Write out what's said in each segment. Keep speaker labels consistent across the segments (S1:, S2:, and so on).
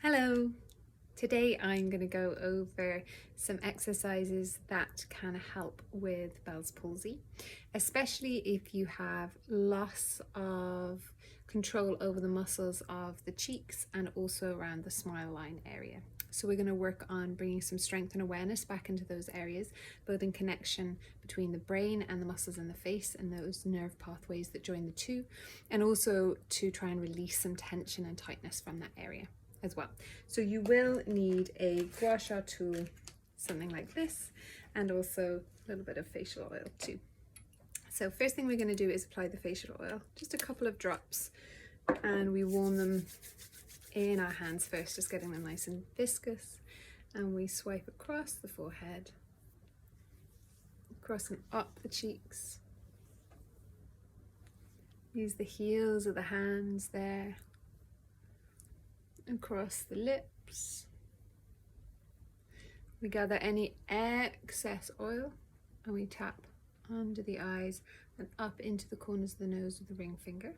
S1: Hello! Today I'm going to go over some exercises that can help with Bell's palsy, especially if you have loss of control over the muscles of the cheeks and also around the smile line area. So we're going to work on bringing some strength and awareness back into those areas, building connection between the brain and the muscles in the face and those nerve pathways that join the two, and also to try and release some tension and tightness from that area as well. So you will need a gua sha tool, something like this, and also a little bit of facial oil too. So first thing we're going to do is apply the facial oil, just a couple of drops, and we warm them in our hands first, just getting them nice and viscous, and we swipe across the forehead, across and up the cheeks. Use the heels of the hands there, across the lips. We gather any excess oil and we tap under the eyes and up into the corners of the nose with the ring finger.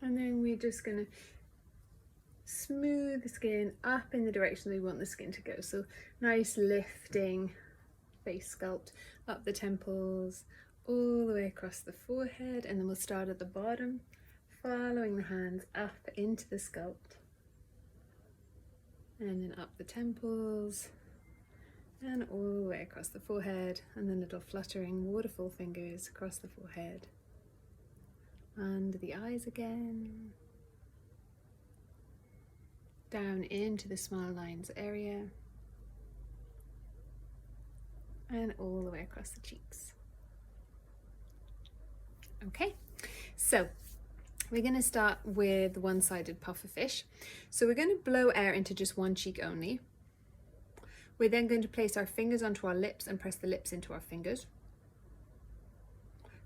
S1: And then we're just going to smooth the skin up in the direction we want the skin to go. So nice lifting face sculpt up the temples, all the way across the forehead, and then we'll start at the bottom, following the hands up into the sculpt, and then up the temples, and all the way across the forehead, and then little fluttering waterfall fingers across the forehead, under the eyes again, down into the smile lines area, and all the way across the cheeks. Okay, so we're going to start with one-sided puffer fish. So we're going to blow air into just one cheek only. We're then going to place our fingers onto our lips and press the lips into our fingers.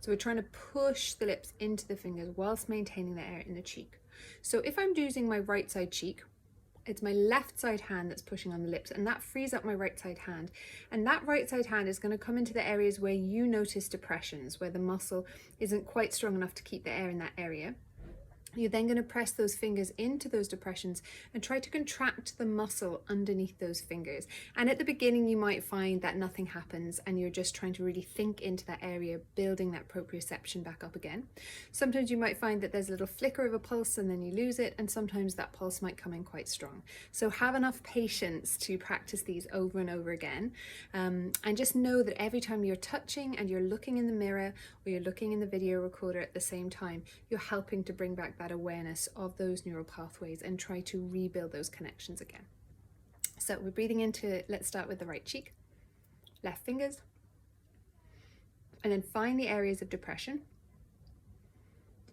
S1: So we're trying to push the lips into the fingers whilst maintaining the air in the cheek. So if I'm using my right side cheek, it's my left side hand that's pushing on the lips, and that frees up my right side hand. And that right side hand is going to come into the areas where you notice depressions, where the muscle isn't quite strong enough to keep the air in that area. You're then going to press those fingers into those depressions and try to contract the muscle underneath those fingers. And at the beginning, you might find that nothing happens and you're just trying to really think into that area, building that proprioception back up again. Sometimes you might find that there's a little flicker of a pulse and then you lose it, and sometimes that pulse might come in quite strong. So have enough patience to practice these over and over again. And just know that every time you're touching and you're looking in the mirror or you're looking in the video recorder at the same time, you're helping to bring back that awareness of those neural pathways and try to rebuild those connections again. So we're breathing into it. Let's start with the right cheek, left fingers, and then find the areas of depression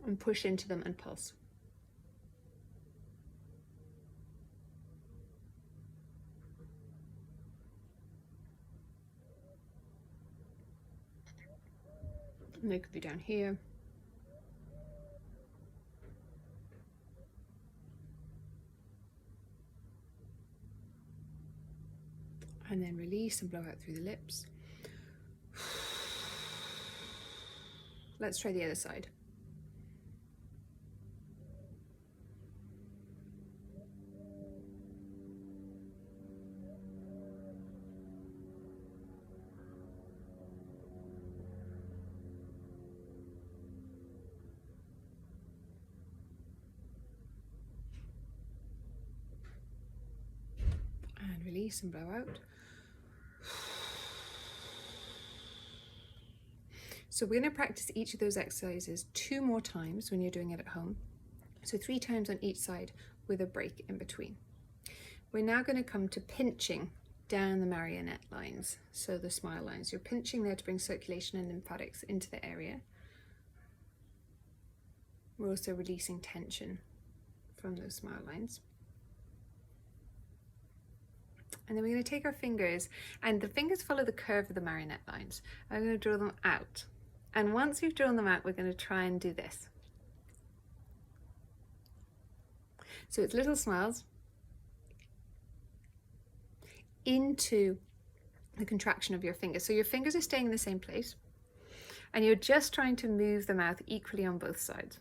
S1: and push into them and pulse. And they could be down here. And then release and blow out through the lips. Let's try the other side. And release and blow out. So we're going to practice each of those exercises 2 more times when you're doing it at home. So 3 times on each side with a break in between. We're now going to come to pinching down the marionette lines, so the smile lines. You're pinching there to bring circulation and lymphatics into the area. We're also releasing tension from those smile lines. And then we're going to take our fingers, and the fingers follow the curve of the marionette lines. I'm going to draw them out. And once we've drawn them out, we're going to try and do this. So it's little smiles into the contraction of your fingers. So your fingers are staying in the same place, and you're just trying to move the mouth equally on both sides.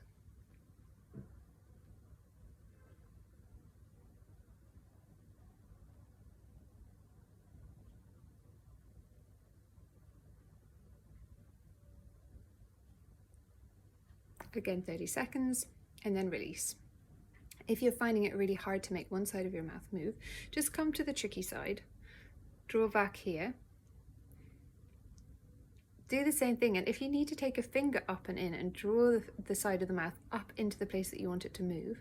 S1: Again, 30 seconds, and then release. If you're finding it really hard to make one side of your mouth move, just come to the tricky side, draw back here, do the same thing, and if you need to take a finger up and in and draw the side of the mouth up into the place that you want it to move,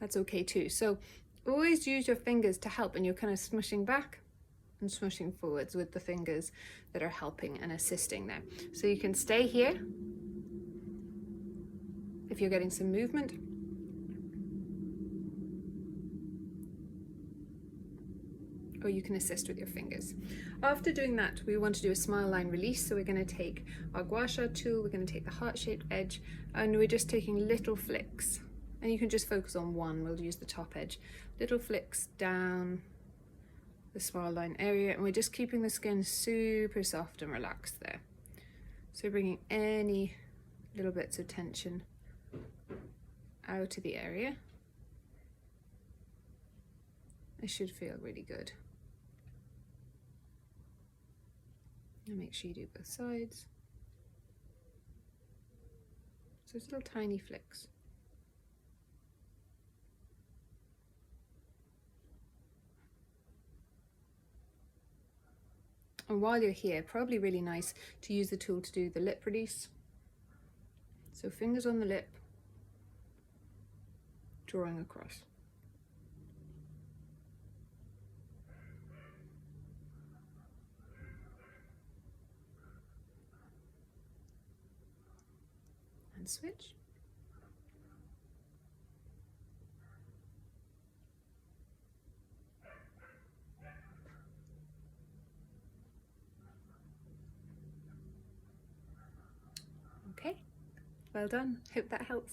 S1: that's okay too. So always use your fingers to help, and you're kind of smushing back and smushing forwards with the fingers that are helping and assisting there. So you can stay here if you're getting some movement, or you can assist with your fingers. After doing that, we want to do a smile line release. So we're going to take our gua sha tool, we're going to take the heart-shaped edge, and we're just taking little flicks. And you can just focus on one, we'll use the top edge. Little flicks down the smile line area, and we're just keeping the skin super soft and relaxed there. So bringing any little bits of tension out of the area. It should feel really good. And make sure you do both sides. So it's little tiny flicks. And while you're here, probably really nice to use the tool to do the lip release. So fingers on the lip, drawing across. And switch. Okay, well done. Hope that helps.